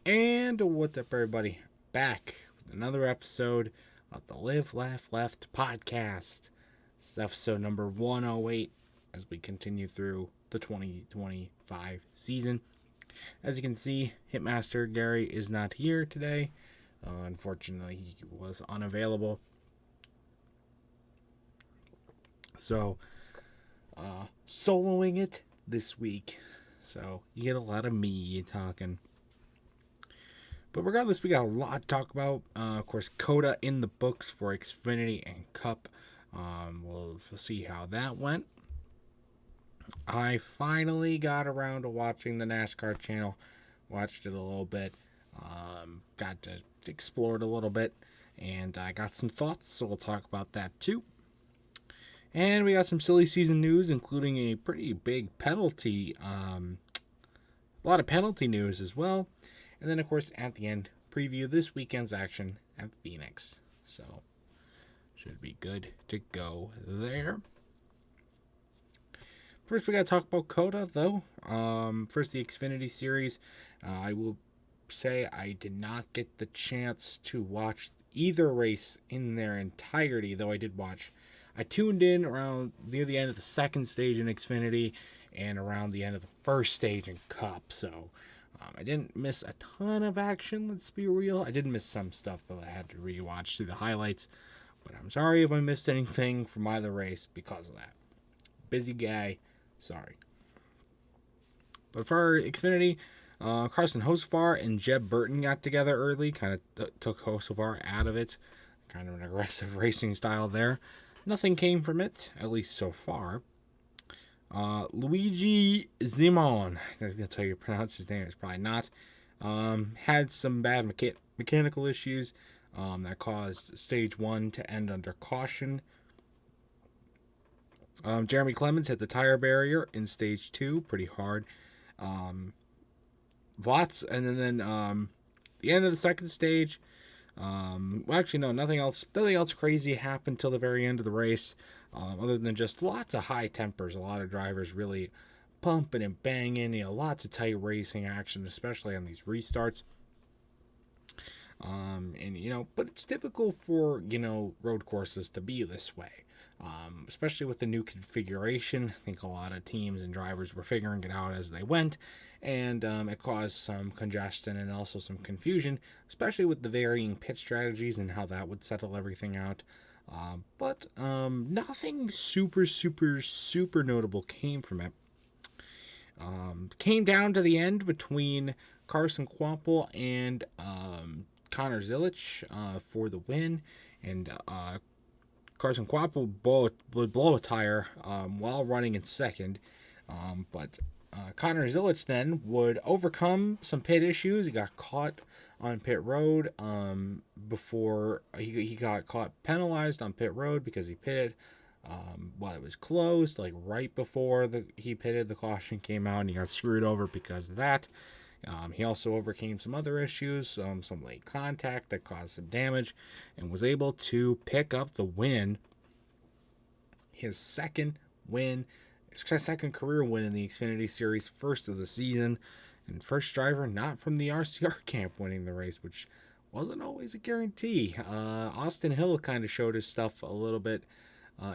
And what's up, everybody? Back with another episode of the Live, Laugh, Left podcast. This is episode number 108 as we continue through the 2025 season. As you can see, Hitmaster Garry is not here today. Unfortunately, he was unavailable. So, soloing it this week. So, you get a lot of me talking. But regardless, we got a lot to talk about. Of course, Coda in the books for Xfinity and Cup. We'll see how that went. I finally got around to watching the NASCAR channel. Watched it a little bit. Got to explore it a little bit. And I got some thoughts, so we'll talk about that too. And we got some silly season news, including a pretty big penalty. A lot of penalty news as well. And then, of course, at the end, preview this weekend's action at Phoenix. So, should be good to go there. First, we got to talk about Coda, though. First, the Xfinity Series. I will say I did not get the chance to watch either race in their entirety, though I did watch. I tuned in around near the end of the second stage in Xfinity and around the end of the first stage in Cup, so I didn't miss a ton of action, let's be real. I did miss some stuff, though, I had to rewatch through the highlights. But I'm sorry if I missed anything from either race because of that. Busy guy, sorry. But for Xfinity, Carson Hocevar and Jeb Burton got together early. Kind of took Hocevar out of it. Kind of an aggressive racing style there. Nothing came from it, at least so far. Luigi Zimon, that's how you pronounce his name, it's probably not, had some bad mechanical issues that caused stage 1 to end under caution. Jeremy Clements hit the tire barrier in stage 2 pretty hard. Lots, and then the end of the second stage. Nothing else crazy happened till the very end of the race. Other than just lots of high tempers, a lot of drivers really pumping and banging, lots of tight racing action, especially on these restarts. But it's typical for, road courses to be this way. Especially with the new configuration. I think a lot of teams and drivers were figuring it out as they went, and it caused some congestion and also some confusion, especially with the varying pit strategies and how that would settle everything out. But nothing super notable came from it. Came down to the end between Carson Kvapil and Connor Zilisch for the win, and Carson Kvapil would blow a tire while running in second, but Connor Zilisch then would overcome some pit issues. He got caught on pit road before he got caught penalized on pit road because he pitted while it was closed, like right before he pitted. The caution came out and he got screwed over because of that. He also overcame some other issues, some late contact that caused some damage, and was able to pick up the win. His second career win in the Xfinity Series, first of the season, and first driver not from the RCR camp winning the race, which wasn't always a guarantee. Austin Hill kind of showed his stuff a little bit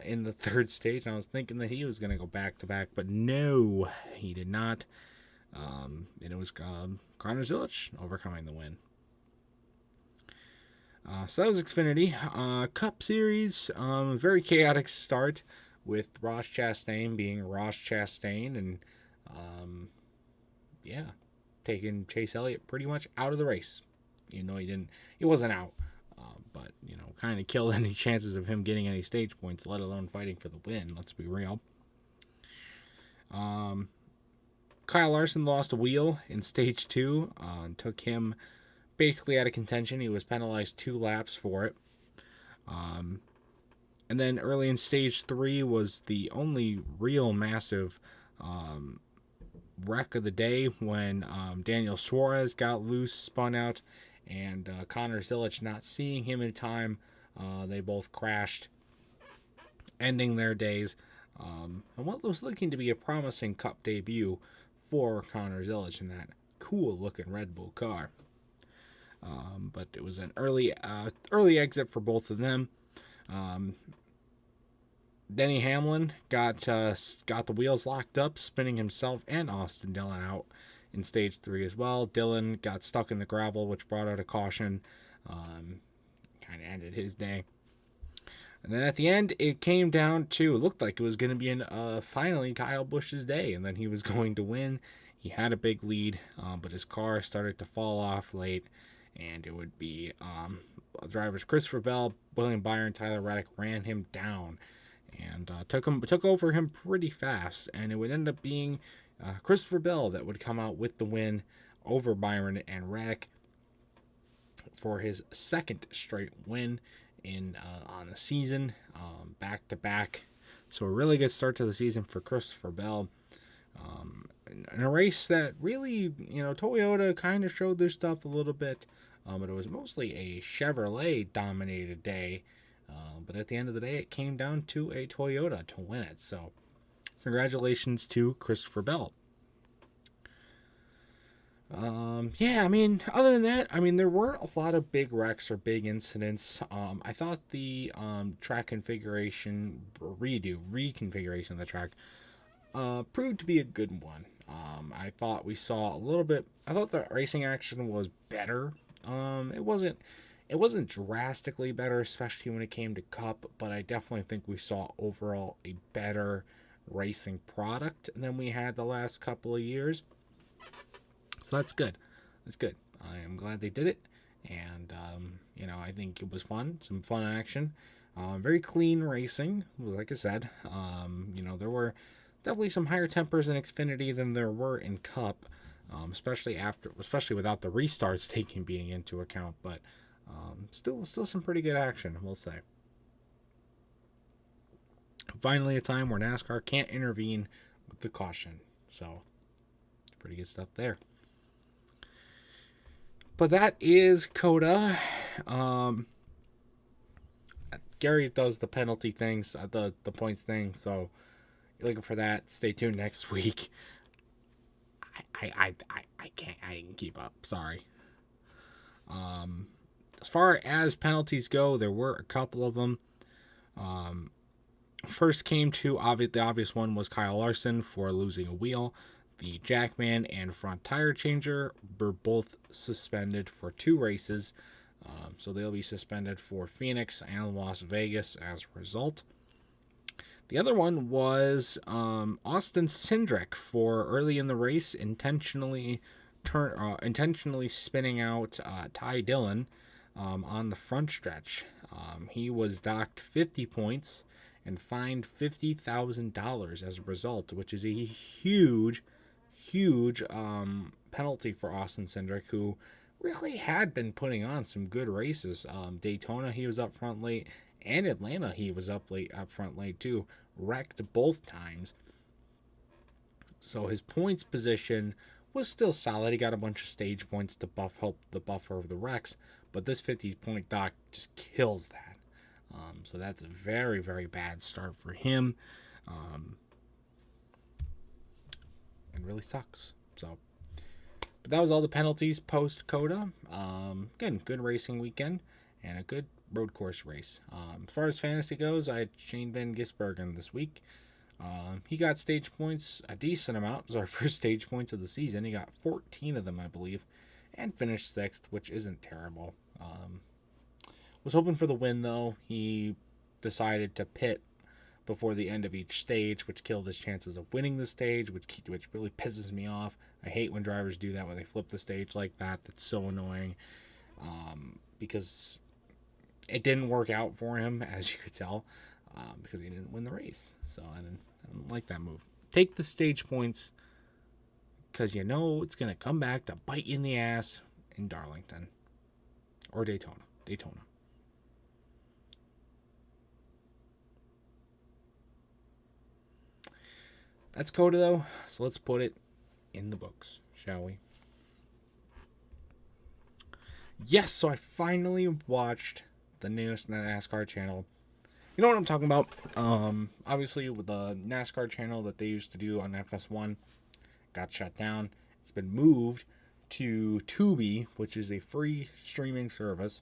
in the third stage, and I was thinking that he was going to go back-to-back, but no, he did not. And it was Connor Zilisch overcoming the win. So that was Xfinity. Cup Series, very chaotic start with Ross Chastain being Ross Chastain, and taking Chase Elliott pretty much out of the race, even though he wasn't out, but kind of killed any chances of him getting any stage points, let alone fighting for the win. Let's be real. Kyle Larson lost a wheel in stage 2, and took him basically out of contention. He was penalized 2 laps for it. And then early in stage 3 was the only real massive wreck of the day when Daniel Suarez got loose, spun out, and Connor Zilisch, not seeing him in time, they both crashed, ending their days. And what was looking to be a promising Cup debut for Connor Zilisch in that cool-looking Red Bull car. but it was an early exit for both of them. Denny Hamlin got the wheels locked up, spinning himself and Austin Dillon out in stage 3 as well. Dillon got stuck in the gravel, which brought out a caution. Kind of ended his day. And then at the end, it came down to, it looked like it was going to be finally Kyle Busch's day, and then he was going to win. He had a big lead, but his car started to fall off late, and it would be drivers Christopher Bell, William Byron, Tyler Reddick ran him down and took over him pretty fast, and it would end up being Christopher Bell that would come out with the win over Byron and Reddick for his second straight win on the season, back to back. So a really good start to the season for Christopher Bell. In a race that really, Toyota kind of showed their stuff a little bit, but it was mostly a Chevrolet dominated day. But at the end of the day, it came down to a Toyota to win it. So congratulations to Christopher Bell. Other than that, there weren't a lot of big wrecks or big incidents. I thought the track reconfiguration of the track proved to be a good one. I thought the racing action was better. It wasn't drastically better, especially when it came to Cup, but I definitely think we saw overall a better racing product than we had the last couple of years. So that's good. I am glad they did it. And, I think it was fun. Some fun action. Very clean racing, like I said. There were definitely some higher tempers in Xfinity than there were in Cup, especially without the restarts being into account. But still some pretty good action, we'll say. Finally, a time where NASCAR can't intervene with the caution. So, pretty good stuff there. But that is COTA. Garry does the penalty things, the points thing. So you're looking for that. Stay tuned next week. I can keep up. Sorry. As far as penalties go, there were a couple of them. First came to the obvious one was Kyle Larson for losing a wheel. The Jackman and front tire changer were both suspended for 2 races, so they'll be suspended for Phoenix and Las Vegas as a result. The other one was Austin Cindric for early in the race intentionally spinning out Ty Dillon on the front stretch. He was docked 50 points and fined $50,000 as a result, which is a huge penalty for Austin Cindric, who really had been putting on some good races. Daytona, he was up front late, and Atlanta, he was up front late too. Wrecked both times. So his points position was still solid. He got a bunch of stage points to help the buffer of the wrecks, but this 50-point dock just kills that. So that's a very, very bad start for him. And really sucks. So, but that was all the penalties post COTA. Again, good racing weekend and a good road course race. As far as fantasy goes, I had Shane Van Gisbergen this week. He got stage points, a decent amount. It was our first stage points of the season. He got 14 of them, I believe, and finished 6th, which isn't terrible. Was hoping for the win, though. He decided to pit before the end of each stage, which killed his chances of winning the stage, which really pisses me off. I hate when drivers do that, when they flip the stage like that. That's so annoying, because it didn't work out for him, as you could tell, because he didn't win the race. So I didn't like that move. Take the stage points, because it's going to come back to bite you in the ass in Darlington or Daytona. That's COTA, though, so let's put it in the books, shall we? Yes, so I finally watched the newest NASCAR channel. You know what I'm talking about? Obviously, with the NASCAR channel that they used to do on FS1 got shut down. It's been moved to Tubi, which is a free streaming service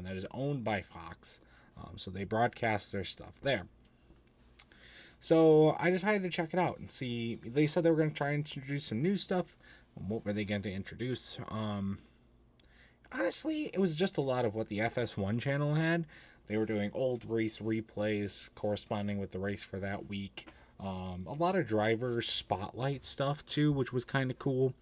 that is owned by Fox. So they broadcast their stuff there. So I decided to check it out and see. They said they were going to try and introduce some new stuff. What were they going to introduce? Honestly, it was just a lot of what the FS1 channel had. They were doing old race replays corresponding with the race for that week. A lot of driver spotlight stuff too, which was kind of cool.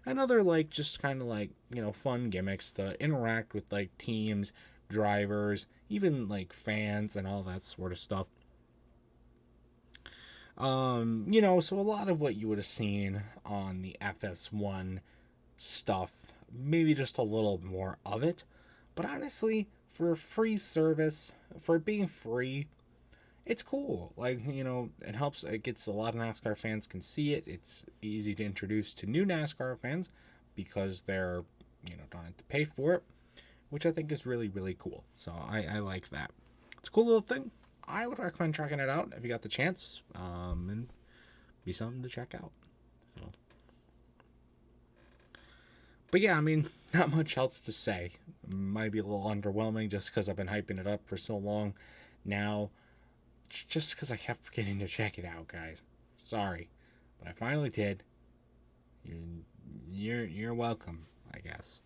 And other just kind of fun gimmicks to interact with teams, drivers, even fans and all that sort of stuff. So a lot of what you would have seen on the FS1 stuff, maybe just a little more of it. But honestly, for a free service, for it being free, it's cool. It helps. It gets a lot of NASCAR fans can see it. It's easy to introduce to new NASCAR fans because they're, don't have to pay for it, which I think is really, really cool. So I like that. It's a cool little thing. I would recommend checking it out if you got the chance, and be something to check out. So. But yeah, not much else to say. Might be a little underwhelming just because I've been hyping it up for so long now. Just because I kept forgetting to check it out, guys. Sorry, but I finally did. You're welcome, I guess.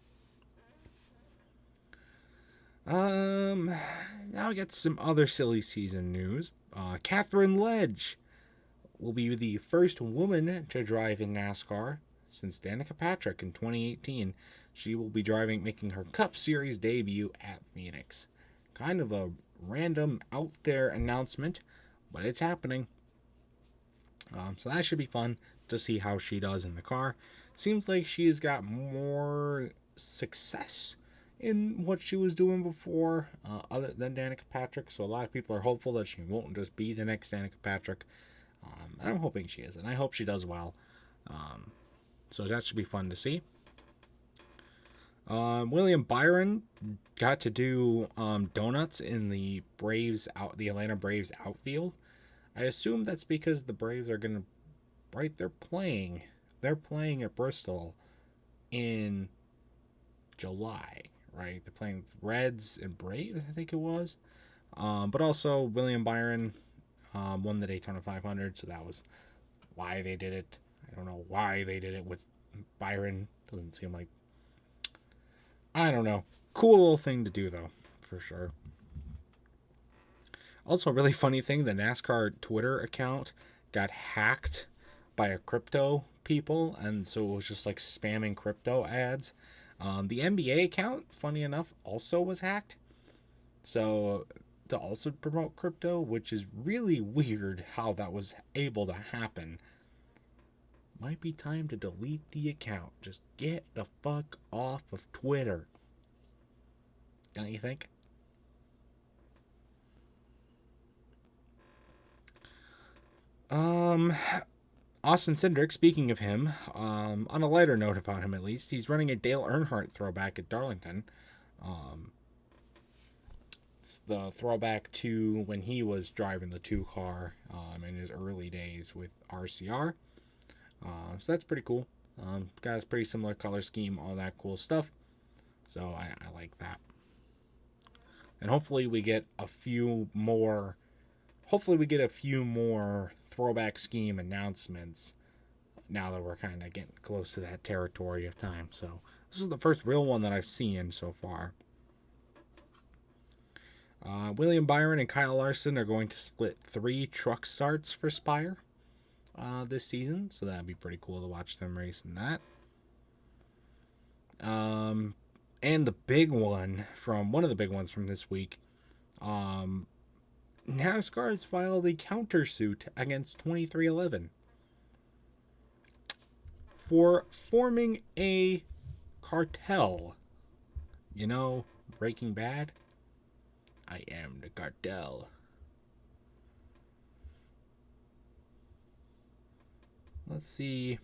Now we get some other silly season news. Catherine Ledge will be the first woman to drive in NASCAR since Danica Patrick in 2018. She will be making her Cup Series debut at Phoenix. Kind of a random out there announcement, but it's happening. So that should be fun to see how she does in the car. Seems like she's got more success in what she was doing before, other than Danica Patrick. So a lot of people are hopeful that she won't just be the next Danica Patrick. And I'm hoping she is, and I hope she does well. So that should be fun to see. William Byron got to do donuts in the Atlanta Braves outfield. I assume that's because the Braves are gonna, they're playing at Bristol in July, right? They're playing with Reds and Braves, I think it was. But also William Byron won the Daytona 500, so that was why they did it. I don't know why they did it with Byron. Doesn't seem like, I don't know. Cool little thing to do, though, for sure. Also, a really funny thing, the NASCAR Twitter account got hacked by a crypto people, and so it was just spamming crypto ads. The NBA account, funny enough, also was hacked. So, to also promote crypto, which is really weird how that was able to happen. Might be time to delete the account. Just get the fuck off of Twitter. Don't you think? Austin Cindric, speaking of him, on a lighter note about him at least, he's running a Dale Earnhardt throwback at Darlington. It's the throwback to when he was driving the 2-car in his early days with RCR. So that's pretty cool. Got a pretty similar color scheme, all that cool stuff. So I like that. And hopefully we get a few more throwback scheme announcements now that we're kind of getting close to that territory of time. So this is the first real one that I've seen so far. William Byron and Kyle Larson are going to split 3 truck starts for Spire this season, so that'd be pretty cool to watch them race in that. And the big one one of the big ones from this week, NASCAR has filed a countersuit against 2311 for forming a cartel. You know, Breaking Bad? I am the cartel. Let's see.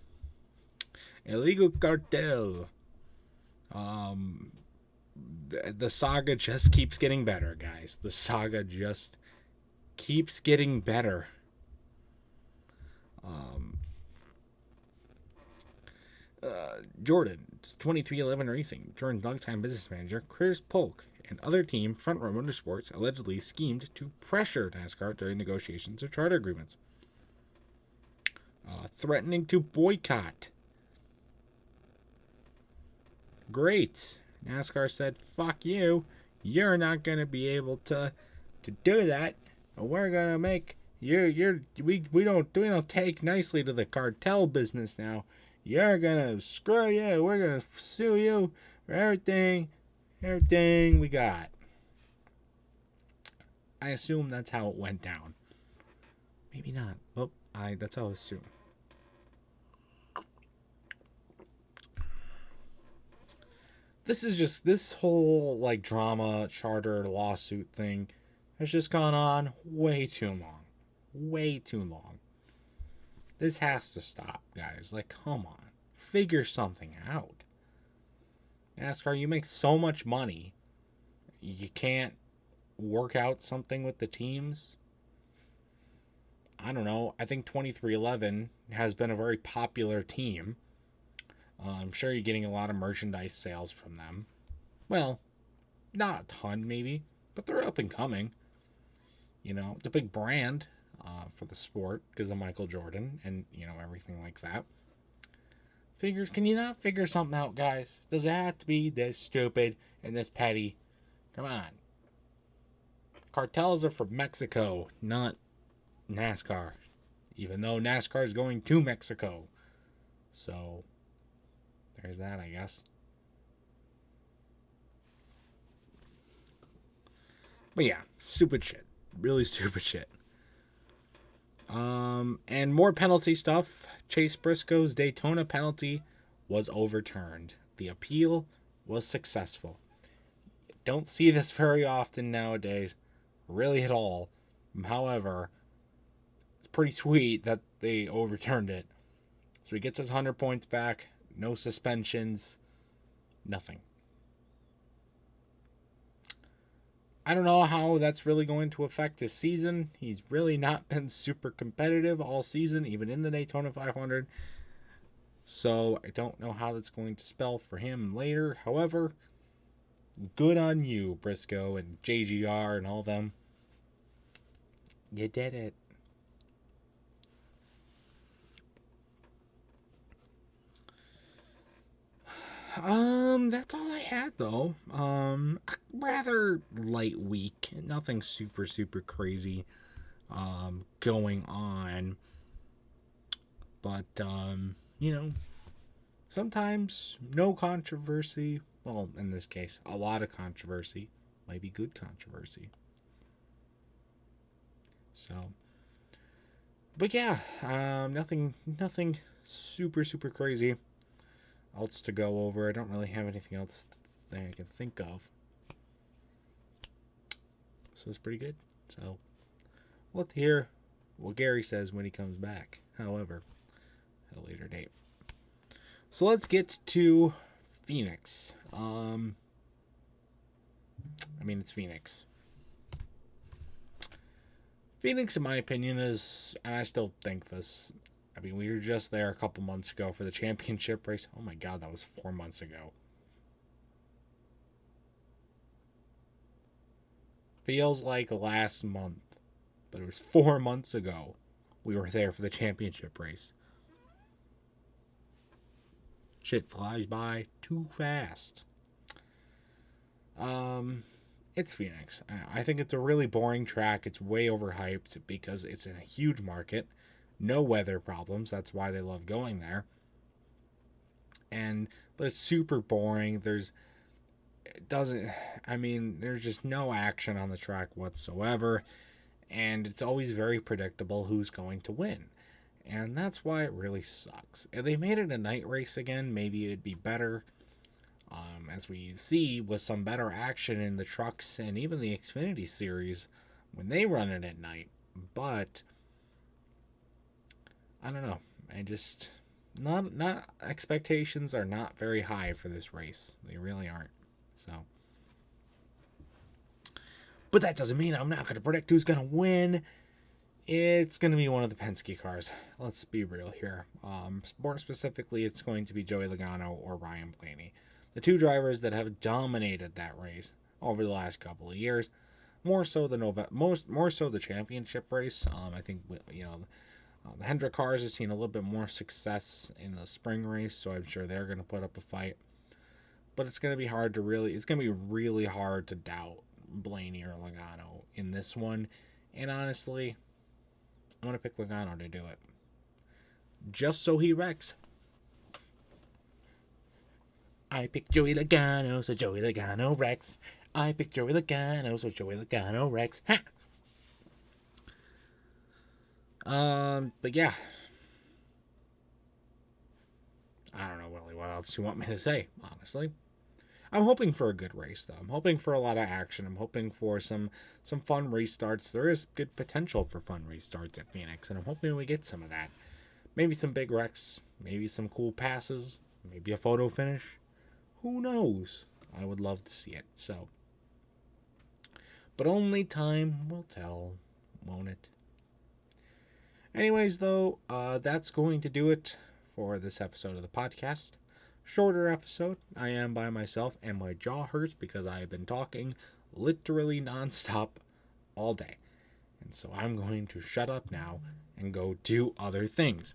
Illegal cartel. The saga just keeps getting better, guys. The saga just keeps getting better. Jordan, 2311 Racing, Jordan's longtime business manager, Chris Polk, and other team Front Row Motorsports allegedly schemed to pressure NASCAR during negotiations of charter agreements, threatening to boycott. Great. NASCAR said, fuck you. You're not going to be able to do that. We're going to make we don't take nicely to the cartel business now. You're going to screw you. We're going to sue you for everything we got. I assume that's how it went down. Maybe not, but that's how I assume. This whole like drama charter lawsuit thing has just gone on way too long. Way too long. This has to stop, guys. Like, come on. Figure something out. NASCAR, you make so much money. You can't work out something with the teams. I don't know. I think 2311 has been a very popular team. I'm sure you're getting a lot of merchandise sales from them. Well, not a ton maybe, but they're up and coming. You know, it's a big brand for the sport because of Michael Jordan and, you know, everything like that. Can you not figure something out, guys? Does it have to be this stupid and this petty? Come on. Cartels are from Mexico, not NASCAR. Even though NASCAR is going to Mexico. So there's that, I guess. But yeah, stupid shit. Really stupid shit. And more penalty stuff. Chase Briscoe's Daytona penalty was overturned. The appeal was successful. Don't see this very often nowadays. Really at all. However, it's pretty sweet that they overturned it. So he gets his 100 points back. No suspensions. Nothing. I don't know how that's really going to affect his season. He's really not been super competitive all season, even in the Daytona 500. So I don't know how that's going to spell for him later. However, good on you, Briscoe and JGR and all them. You did it. That's all I had though. Rather light week. Nothing super crazy going on. But you know, sometimes no controversy. Well, in this case, a lot of controversy might be good controversy. So, but yeah, nothing super crazy else to go over. I don't really have anything else that I can think of. So it's pretty good. So we'll have to hear what Garry says when he comes back. However, at a later date. So let's get to Phoenix. It's Phoenix. Phoenix, in my opinion, is, and I still think this, we were just there a couple months ago for the championship race. Oh my god, that was 4 months ago. Feels like last month, but it was 4 months ago we were there for the championship race. Shit flies by too fast. It's Phoenix. I think it's a really boring track. It's way overhyped because it's in a huge market. No weather problems. That's why they love going there. But it's super boring. There's just no action on the track whatsoever. And it's always very predictable who's going to win. And that's why it really sucks. If they made it a night race again, maybe it'd be better. As we see with some better action in the trucks and even the Xfinity series when they run it at night. But I don't know. I just not expectations are not very high for this race. They really aren't. So, but that doesn't mean I'm not going to predict who's going to win. It's going to be one of the Penske cars. Let's be real here. More specifically, it's going to be Joey Logano or Ryan Blaney. The two drivers that have dominated that race over the last couple of years. More so the championship race. I think the Hendrick cars have seen a little bit more success in the spring race, so I'm sure they're going to put up a fight. But it's going to be really hard to doubt Blaney or Logano in this one. And honestly, I'm going to pick Logano to do it. Just so he wrecks. I picked Joey Logano, so Joey Logano wrecks. I picked Joey Logano, so Joey Logano wrecks. Ha! But yeah. I don't know really what else you want me to say, honestly. I'm hoping for a good race, though. I'm hoping for a lot of action. I'm hoping for some fun restarts. There is good potential for fun restarts at Phoenix, and I'm hoping we get some of that. Maybe some big wrecks, maybe some cool passes, maybe a photo finish. Who knows? I would love to see it, so. But only time will tell, won't it? Anyways, though, that's going to do it for this episode of the podcast. Shorter episode. I am by myself and my jaw hurts because I have been talking literally nonstop all day. And so I'm going to shut up now and go do other things.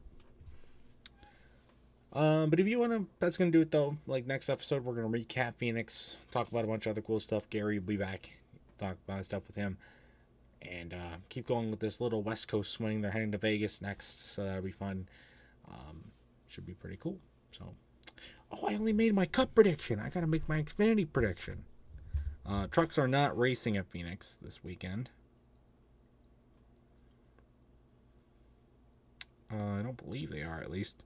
But if you want to, that's going to do it though. Like next episode, we're going to recap Phoenix, talk about a bunch of other cool stuff. Gary will be back, talk about stuff with him. And keep going with this little West Coast swing. They're heading to Vegas next, so that'll be fun. Should be pretty cool. So, I only made my Cup prediction. I gotta make my Xfinity prediction. Trucks are not racing at Phoenix this weekend. I don't believe they are, at least.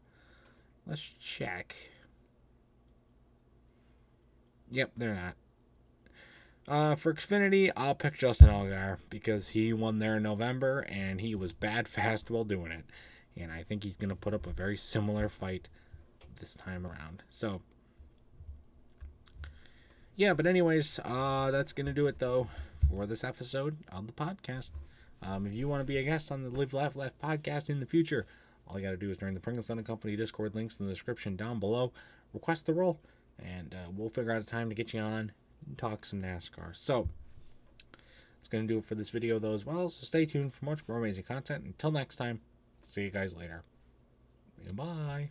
Let's check. Yep, they're not. For Xfinity, I'll pick Justin Allgaier because he won there in November and he was bad fast while doing it. And I think he's going to put up a very similar fight this time around. So, yeah, but anyways, that's going to do it, though, for this episode of the podcast. If you want to be a guest on the Live, Laugh, Laugh podcast in the future, all you got to do is join the Pringles London Company Discord. Links in the description down below. Request the role, and we'll figure out a time to get you on and talk some NASCAR. So, it's going to do it for this video, though, as well. So stay tuned for much more amazing content. Until next time, see you guys later. Goodbye.